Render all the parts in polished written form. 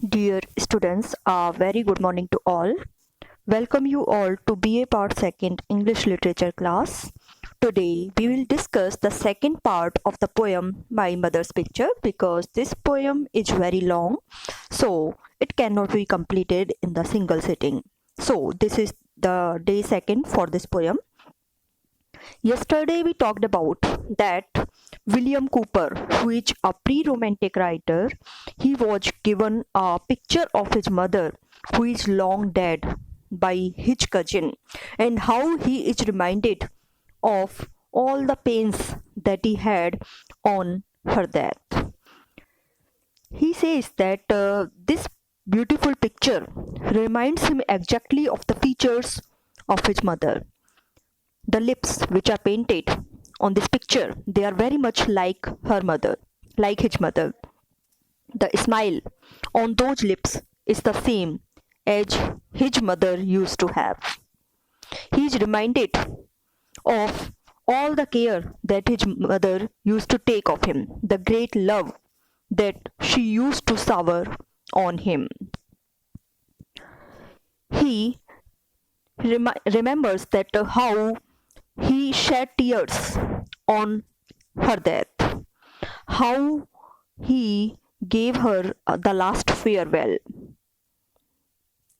Dear students, a very good morning to all. Welcome you all to BA Part 2nd English Literature class. Today we will discuss the second part of the poem My Mother's Picture because this poem is very long, so it cannot be completed in the single sitting. So this is the day second for this poem. Yesterday we talked about that William Cooper, who is a pre-romantic writer, he was given a picture of his mother who is long dead by his cousin, and how he is reminded of all the pains that he had on her death. He says that this beautiful picture reminds him exactly of the features of his mother. The lips which are painted on this picture, they are very much like her mother, like his mother. The smile on those lips is the same as his mother used to have. He is reminded of all the care that his mother used to take of him, the great love that she used to shower on him. He remembers that how he shed tears on her death, how he gave her the last farewell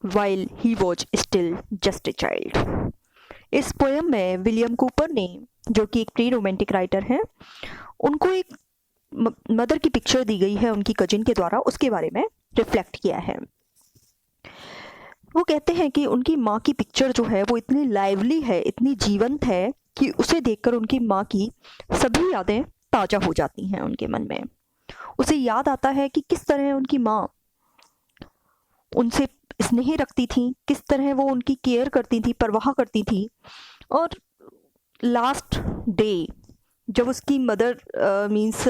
while he was still just a child. इस poem में William Cooper ने, जो कि एक pre romantic writer हैं, उनको एक mother की पिक्चर दी गई है उनकी कजिन के द्वारा, उसके बारे में रिफ्लेक्ट किया है। वो कहते हैं कि उनकी माँ की पिक्चर जो है वो इतनी लाइवली है, इतनी जीवंत है कि उसे देखकर उनकी माँ की सभी यादें ताज़ा हो जाती हैं उनके मन में। उसे याद आता है कि किस तरह उनकी माँ उनसे स्नेह रखती थी, किस तरह वो उनकी केयर करती थी, परवाह करती थी। और लास्ट डे जब उसकी मदर मीन्स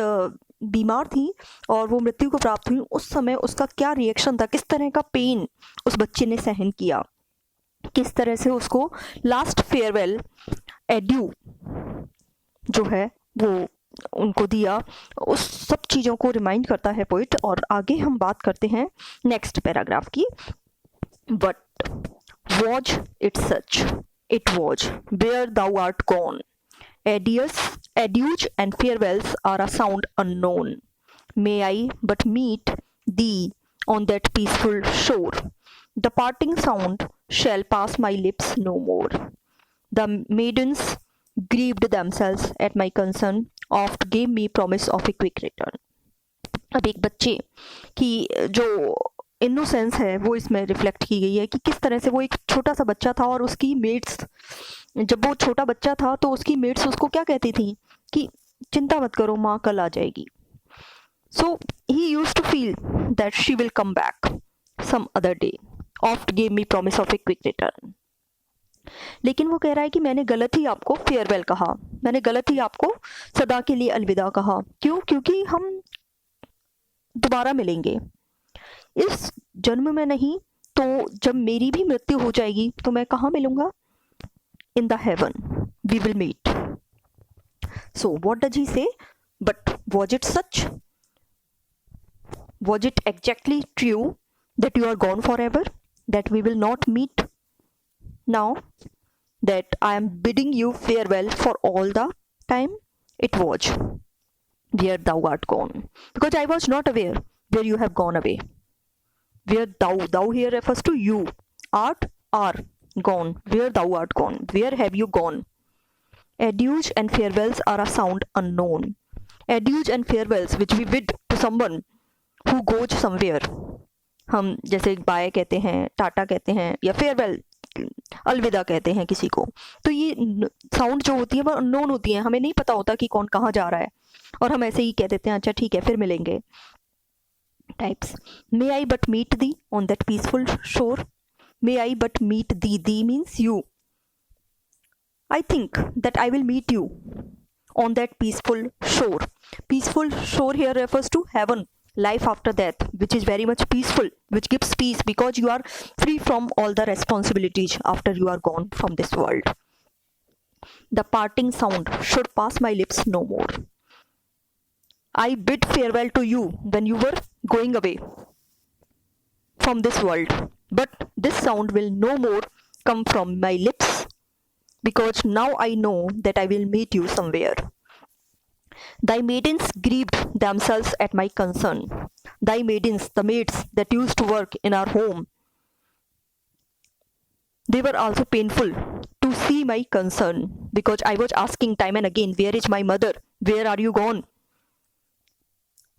बीमार थी और वो मृत्यु को प्राप्त हुई, उस समय उसका क्या रिएक्शन था, किस तरह का पेन उस बच्चे ने सहन किया, किस तरह से उसको लास्ट फेयरवेल एड्यू जो है वो उनको दिया, उस सब चीज़ों को रिमाइंड करता है पोइट। और आगे हम बात करते हैं नेक्स्ट पैराग्राफ की। But was it such, it was where thou art gone, adieus and farewells are a sound unknown. May I but meet thee on that peaceful shore. The parting sound shall pass my lips no more. The maidens grieved themselves at my concern, oft gave me promise of a quick return. अब एक बच्चे की जो innocence है वो इसमें reflect की गई है कि किस तरह से वो एक छोटा सा बच्चा था और उसकी मेट्स, जब वो छोटा बच्चा था तो उसकी मेट्स उसको क्या कहती थी कि चिंता मत करो, माँ कल आ जाएगी। So he used to feel that she will come back some other day, oft gave me promise of a quick return. लेकिन वो कह रहा है कि मैंने गलत ही आपको फेयरवेल कहा, मैंने गलत ही आपको सदा के लिए अलविदा कहा। क्यों? क्योंकि हम दोबारा मिलेंगे, इस जन्म में नहीं तो जब मेरी भी मृत्यु हो जाएगी तो मैं कहाँ मिलूंगा? In the heaven we will meet. So what does he say? But was it such? Was it exactly true that you are gone forever? That we will not meet now? That I am bidding you farewell for all the time? It was where thou art gone. Because I was not aware where you have gone away. Where thou here refers to you. Art, are gone, where thou art gone, where have you gone? Adieus and farewells are a sound unknown. Adieus and farewells which we bid to someone who goes somewhere. हम जैसे bye कहते हैं, टाटा कहते हैं, या farewell अलविदा कहते हैं किसी को, तो ये साउंड जो होती है वो अननोन होती है, हमें नहीं पता होता कि कौन कहाँ जा रहा है, और हम ऐसे ही कह देते हैं अच्छा ठीक है फिर मिलेंगे types. May I but meet thee on that peaceful shore. May I but meet thee. Thee means you. I think that I will meet you on that peaceful shore. Peaceful shore here refers to heaven, life after death, which is very much peaceful, which gives peace because you are free from all the responsibilities after you are gone from this world. The parting sound should pass my lips no more. I bid farewell to you when you were going away. from this world, but this sound will no more come from my lips, because now I know that I will meet you somewhere. Thy maidens grieved themselves at my concern. Thy maidens, the maids that used to work in our home, they were also painful to see my concern, because I was asking time and again, where is my mother? Where are you gone?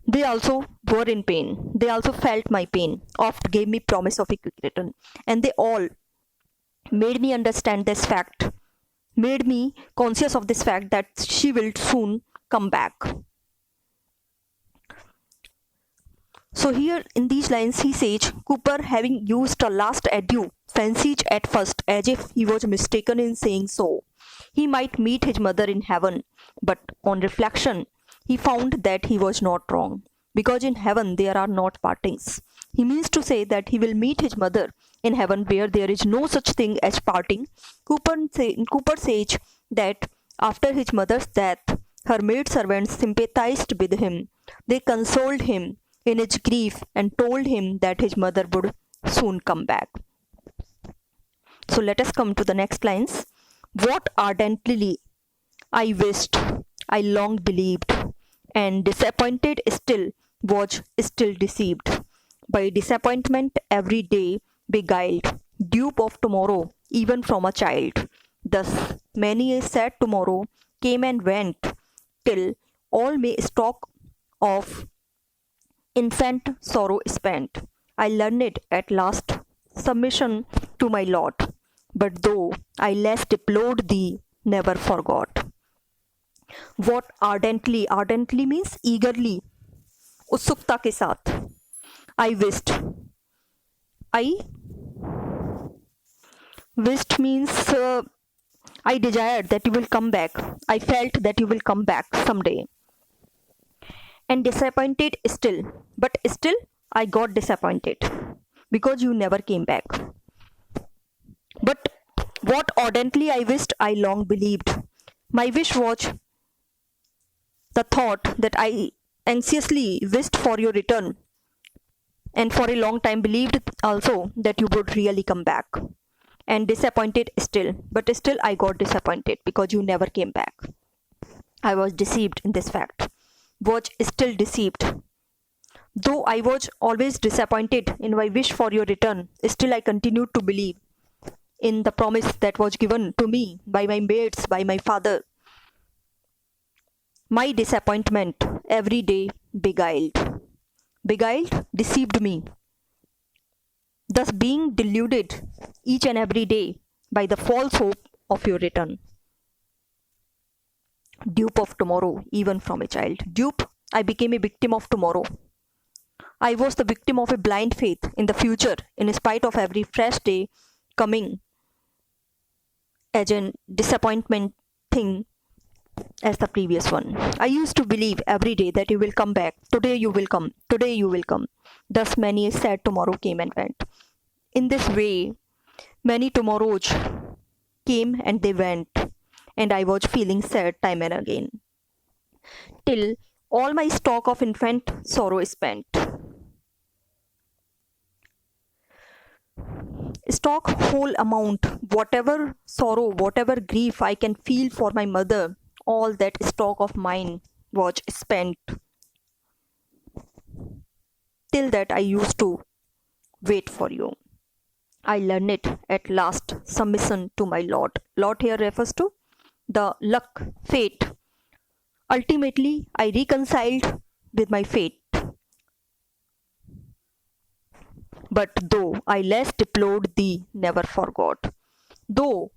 They also were in pain. They also felt my pain, oft gave me promise of a quick return. And they all made me understand this fact, made me conscious of this fact that she will soon come back. So here in these lines he says, Cooper, having used a last adieu, fancied at first as if he was mistaken in saying so. He might meet his mother in heaven, but on reflection he found that he was not wrong, because in heaven there are not partings. He means to say that he will meet his mother in heaven where there is no such thing as parting. Cooper says that after his mother's death, her maidservants sympathized with him. They consoled him in his grief and told him that his mother would soon come back. So let us come to the next lines. What ardently I wished, I long believed, and disappointed still, was still deceived. By disappointment every day beguiled, dupe of tomorrow, even from a child. Thus many a sad tomorrow came and went, till all my stock of infant sorrow spent. I learned at last submission to my lot, but though I less deplored thee, never forgot. What ardently, ardently means eagerly, उत्सुकता के साथ. I wished. I wished means I desired that you will come back. I felt that you will come back someday. And disappointed still. But still I got disappointed because you never came back. But what ardently I wished, I long believed. My wish was the thought that I anxiously wished for your return, and for a long time believed also that you would really come back. And disappointed still, but still I got disappointed because you never came back. I was deceived in this fact, was still deceived. Though I was always disappointed in my wish for your return, still I continued to believe in the promise that was given to me by my maids, by my father. My disappointment every day beguiled, deceived me, thus being deluded each and every day by the false hope of your return. Dupe of tomorrow, even from a child. Dupe, I became a victim of tomorrow. I was the victim of a blind faith in the future, in spite of every fresh day coming as a disappointment thing as the previous one. I used to believe every day that you will come back. Today you will come. Today you will come. Thus many a sad tomorrow came and went. In this way, many tomorrows came and they went, and I was feeling sad time and again, till all my stock of infant sorrow is spent. Stock whole amount, whatever sorrow, whatever grief I can feel for my mother, all that stock of mine was spent. Till that I used to wait for you. I learned it at last, submission to my lot. Lot here refers to the luck, fate. Ultimately, I reconciled with my fate. But though I less deplored thee, never forgot. Though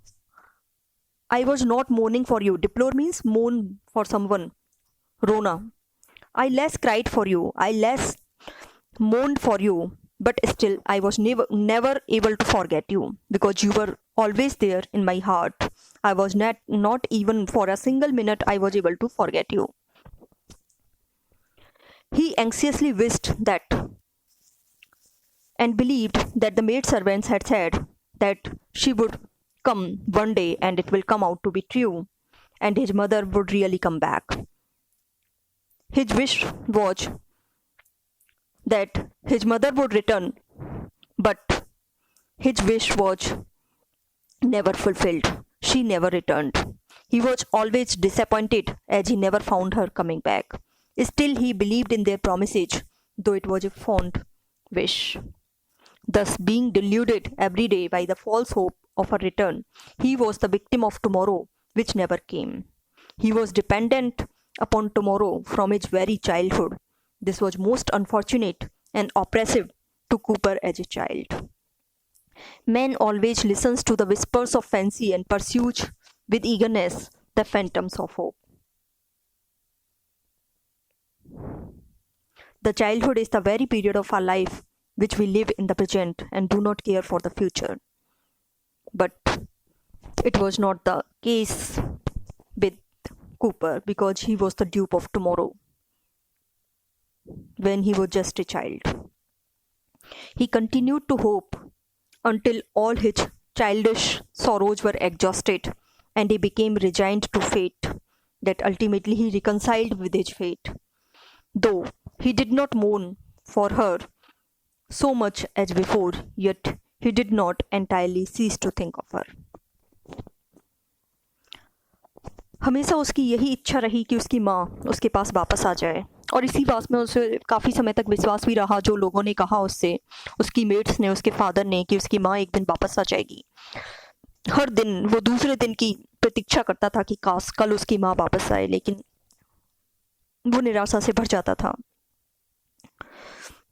I was not mourning for you. Deplore means mourn for someone. Rona. I less cried for you. I less mourned for you. But still, I was never able to forget you, because you were always there in my heart. I was not even for a single minute I was able to forget you. He anxiously wished that and believed that the maidservants had said that she would come one day and it will come out to be true, and his mother would really come back. His wish was that his mother would return But his wish was never fulfilled. She never returned. He was always disappointed as he never found her coming back. Still, he believed in their promises, though it was a fond wish. Thus, being deluded every day by the false hope of her return, he was the victim of tomorrow, which never came. He was dependent upon tomorrow from his very childhood. This was most unfortunate and oppressive to Cooper as a child. Man always listens to the whispers of fancy and pursues with eagerness the phantoms of hope. The childhood is the very period of our life which we live in the present and do not care for the future. But it was not the case with Cooper, because he was the dupe of tomorrow when he was just a child. He continued to hope until all his childish sorrows were exhausted and he became resigned to fate, that ultimately he reconciled with his fate. Though he did not mourn for her so much as before, yet he did not entirely cease to think of her. हमेशा उसकी यही इच्छा रही कि उसकी माँ उसके पास वापस आ जाए, और इसी बात में उसे काफ़ी समय तक विश्वास भी रहा, जो लोगों ने कहा उससे, उसकी मेट्स ने, उसके फादर ने, कि उसकी माँ एक दिन वापस आ जाएगी। हर दिन वो दूसरे दिन की प्रतीक्षा करता था कि काश कल उसकी माँ वापस आए, लेकिन वो निराशा से भर जाता था।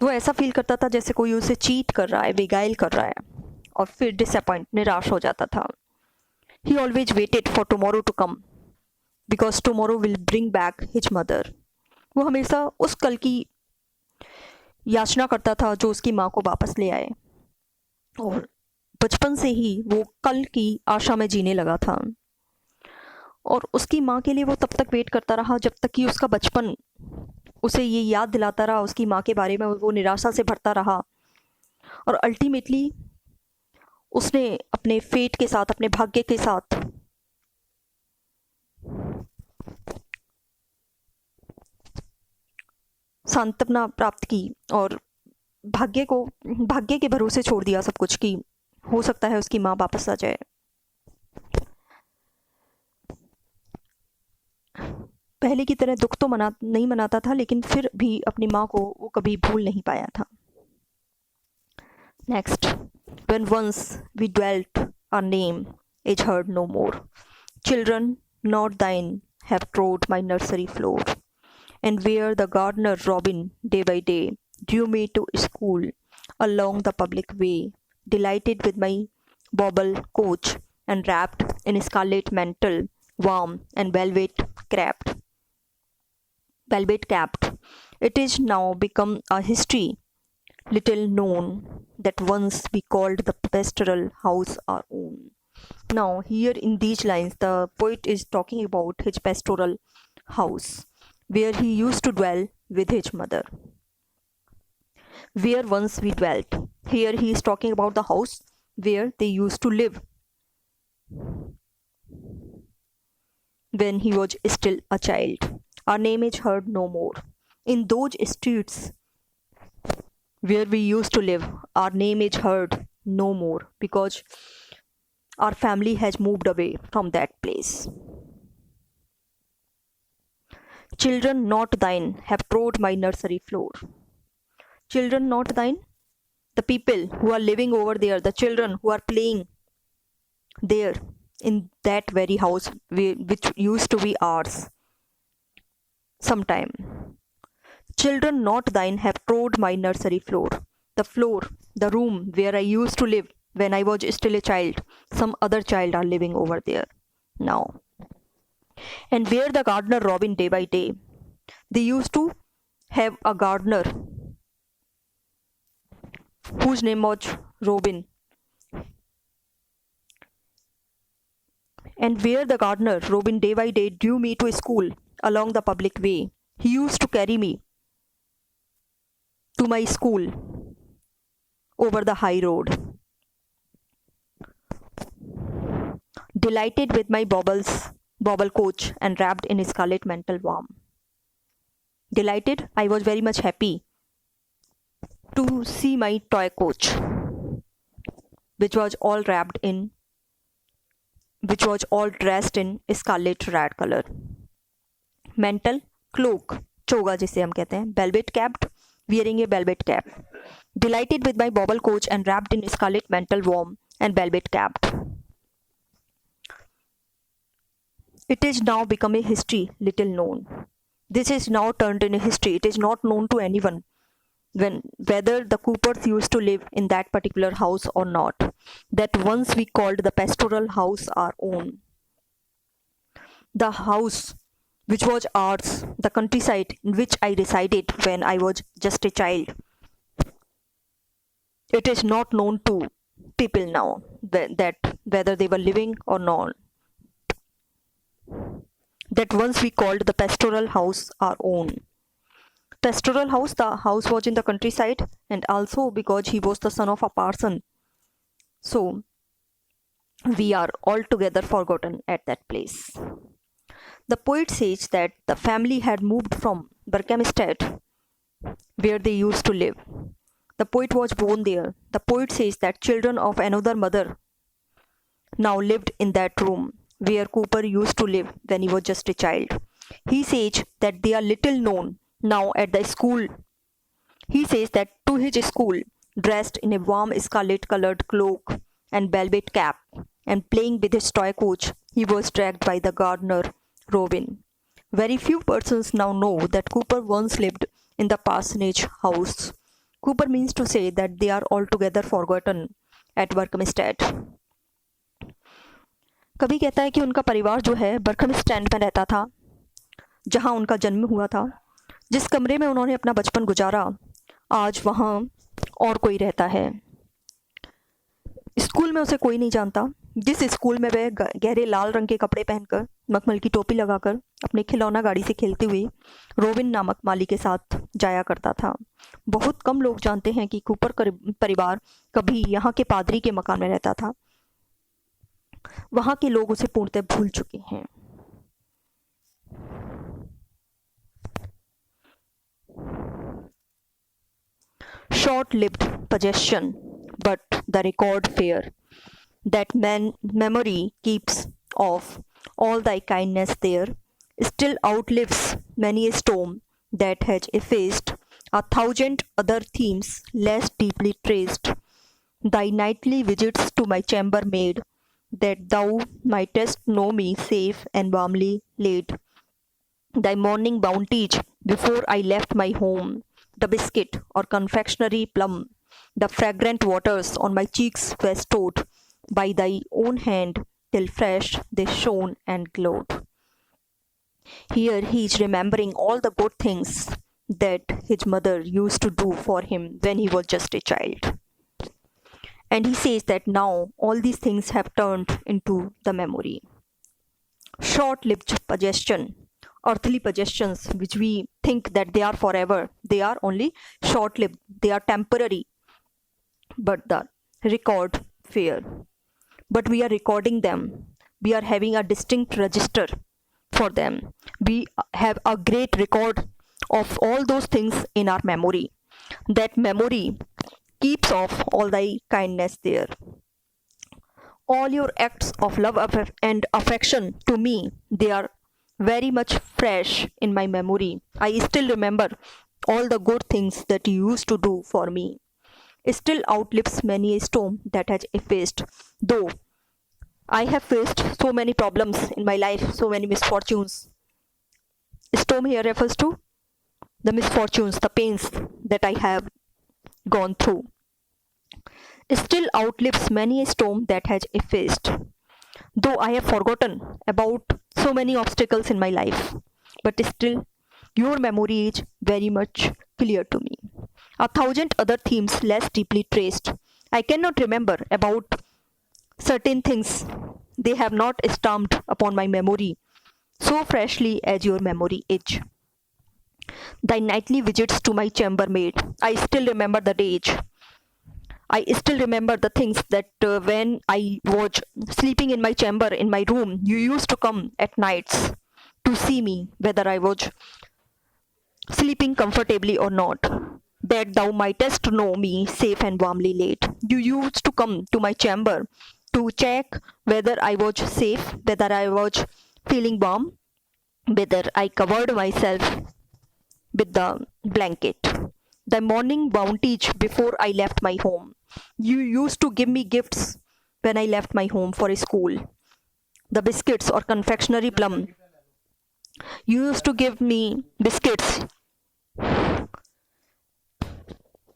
वो ऐसा फील करता था जैसे कोई उसे चीट कर रहा है, बेगाइल कर रहा है, और फिर डिसअपॉइंट, निराश हो जाता था। He always waited for tomorrow to come, because tomorrow will bring back his mother. वो हमेशा उस कल की याचना करता था जो उसकी माँ को वापस ले आए, और बचपन से ही वो कल की आशा में जीने लगा था। और उसकी माँ के लिए वो तब तक वेट करता रहा जब तक कि उसका बचपन उसे ये याद दिलाता रहा उसकी माँ के बारे में, वो निराशा से भरता रहा, और अल्टीमेटली उसने अपने फेट के साथ, अपने भाग्य के साथ सांत्वना प्राप्त की, और भाग्य के भरोसे छोड़ दिया सब कुछ, कि हो सकता है उसकी माँ वापस आ जाए। पहले की तरह दुख तो नहीं मनाता था, लेकिन फिर भी अपनी माँ को वो कभी भूल नहीं पाया था। Next, when once we dwelt, our name is heard no more. Children, not thine, have trod my nursery floor, and where the gardener Robin day by day drew me to school along the public way, delighted with my bauble coach, and wrapped in scarlet mantle, warm and velvet capped. It is now become a history little known that once we called the pastoral house our own. Now, here in these lines, the poet is talking about his pastoral house, where he used to dwell with his mother. Where once we dwelt. Here he is talking about the house where they used to live when he was still a child. Our name is heard no more. In those streets where we used to live, our name is heard no more, because our family has moved away from that place. Children not thine have trod my nursery floor. Children not thine, the people who are living over there, the children who are playing there in that very house which used to be ours sometime. Children not thine have trod my nursery floor. The room where I used to live when I was still a child, some other child are living over there now. And where the gardener Robin day by day, they used to have a gardener whose name was Robin. And where the gardener Robin day by day drew me to school along the public way, he used to carry me to my school over the high road. Delighted with my bauble coach and wrapped in scarlet mantle warm. Delighted, I was very much happy to see my toy coach. which was all dressed in scarlet red color. Mantle, cloak, choga जिसे हम कहते हैं. Velvet capped, wearing a velvet cap. Delighted with my bauble coach and wrapped in scarlet mantle, warm and velvet capped. It is now become a history little known. This is now turned in a history. It is not known to anyone whether the Coopers used to live in that particular house or not. That once we called the pastoral house our own. The house which was ours, the countryside in which I resided when I was just a child. It is not known to people now that whether they were living or not. That once we called the pastoral house our own. Pastoral house, the house was in the countryside, and also because he was the son of a parson. So we are altogether forgotten at that place. The poet says that the family had moved from Berkhamsted, where they used to live. The poet was born there. The poet says that children of another mother now lived in that room where Cooper used to live when he was just a child. He says that they are little known now at the school. He says that to his school, dressed in a warm scarlet colored cloak and velvet cap, and playing with his toy coach, he was dragged by the gardener, Robin. Very few persons now know that Cooper once lived in the parsonage house. Cooper means to say that they are altogether forgotten at Berkhamsted. कभी कहता है कि उनका परिवार जो है बर्कमस्टैंड में रहता था, जहां उनका जन्म हुआ था. जिस कमरे में उन्होंने अपना बचपन गुजारा, आज वहाँ और कोई रहता है. स्कूल में उसे कोई नहीं जानता. जिस स्कूल में वह गहरे लाल रंग के कपड़े पहनकर, मखमल की टोपी लगाकर, अपने खिलौना गाड़ी से खेलते हुए रोबिन नामक माली के साथ जाया करता था. बहुत कम लोग जानते हैं कि कूपर परिवार कभी यहाँ के पादरी के मकान में रहता था. वहाँ के लोग उसे पूर्णतः भूल चुके हैं. Short-lived possession, but the record fair that memory keeps of all thy kindness there still outlives many a storm that has effaced 1,000 other themes less deeply traced. Thy nightly visits to my chamber made, that thou mightest know me safe and warmly laid. Thy morning bounties before I left my home, the biscuit or confectionery plum, the fragrant waters on my cheeks were stored by thy own hand, till fresh they shone and glowed. Here he is remembering all the good things that his mother used to do for him when he was just a child. And he says that now all these things have turned into the memory. Short-lived possession, earthly possessions which we think that they are forever, they are only short-lived, they are temporary, but the record fair. But we are recording them. We are having a distinct register for them. We have a great record of all those things in our memory. That memory keeps of all thy kindness there. All your acts of love and affection to me, they are very much fresh in my memory. I still remember all the good things that you used to do for me. It still outlives many a storm that has effaced. Though I have faced so many problems in my life, so many misfortunes. Storm here refers to the misfortunes, the pains that I have gone through. It still outlives many a storm that has effaced. Though I have forgotten about so many obstacles in my life, but still your memory is very much clear to me. 1,000 other themes less deeply traced. I cannot remember about certain things. They have not stamped upon my memory so freshly as your memory is. Thy nightly visits to my chamber made. I still remember the days. I still remember the things that when I was sleeping in my chamber, in my room, you used to come at nights to see me, whether I was sleeping comfortably or not. that thou mightest know me safe and warmly laid. You used to come to my chamber to check whether I was safe, whether I was feeling warm, whether I covered myself with the blanket. The morning bounties before I left my home. You used to give me gifts when I left my home for school. The biscuits or confectionery plum. You used to give me biscuits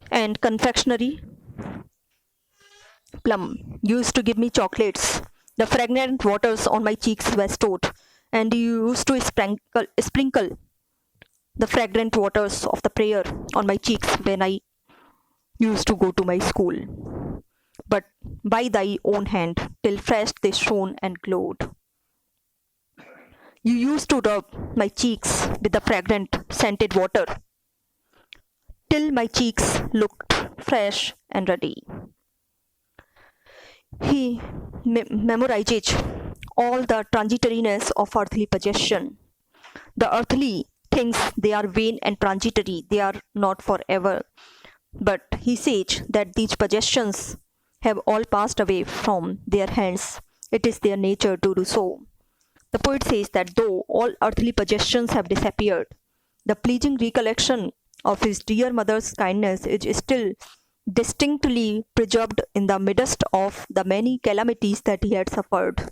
and confectionery plum. You used to give me chocolates. The fragrant waters on my cheeks were stored, and you used to sprinkle the fragrant waters of the prayer on my cheeks when I used to go to my school. But by thy own hand, till fresh they shone and glowed. You used to rub my cheeks with the fragrant scented water, till my cheeks looked fresh and ruddy. He memorizes all the transitoriness of earthly possession. The earthly things, they are vain and transitory, they are not forever. But he says that these possessions have all passed away from their hands. It is their nature to do so. The poet says that though all earthly possessions have disappeared, the pleasing recollection of his dear mother's kindness is still distinctly preserved in the midst of the many calamities that he had suffered.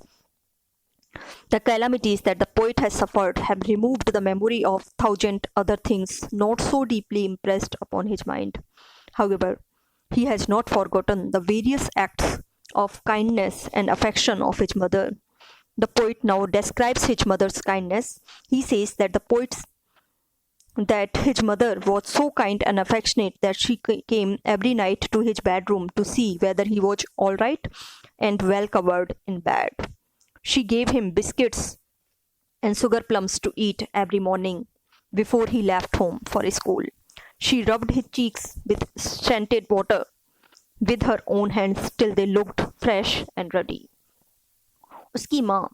The calamities that the poet has suffered have removed the memory of thousand other things not so deeply impressed upon his mind. However, he has not forgotten the various acts of kindness and affection of his mother. The poet now describes his mother's kindness. He says that his mother was so kind and affectionate that she came every night to his bedroom to see whether he was all right and well covered in bed. She gave him biscuits and sugar plums to eat every morning before he left home for school. She rubbed his cheeks with scented water with her own hands till they looked fresh and ruddy. उसकी माँ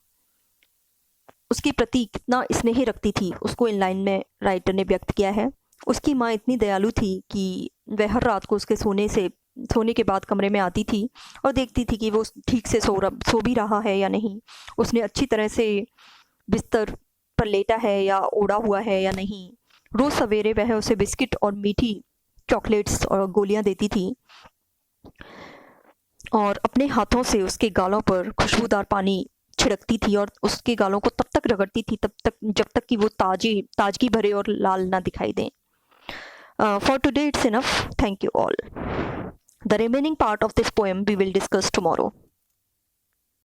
उसके प्रति कितना स्नेह रखती थी, उसको in line में राइटर ने व्यक्त किया है। उसकी माँ इतनी दयालु थी कि वह हर रात को उसके सोने के बाद कमरे में आती थी और देखती थी कि वो ठीक से सो भी रहा है या नहीं, उसने अच्छी तरह से बिस्तर पर लेटा है या ओढ़ा हुआ है या नहीं। रोज़ सवेरे वह उसे बिस्किट और मीठी चॉकलेट्स और गोलियां देती थी और अपने हाथों से उसके गालों पर खुशबूदार पानी छिड़कती थी और उसके गालों को तब तक रगड़ती थी जब तक कि वो ताजगी भरे और लाल ना दिखाई दें। For today it's enough. Thank you all. The remaining part of this poem we will discuss tomorrow.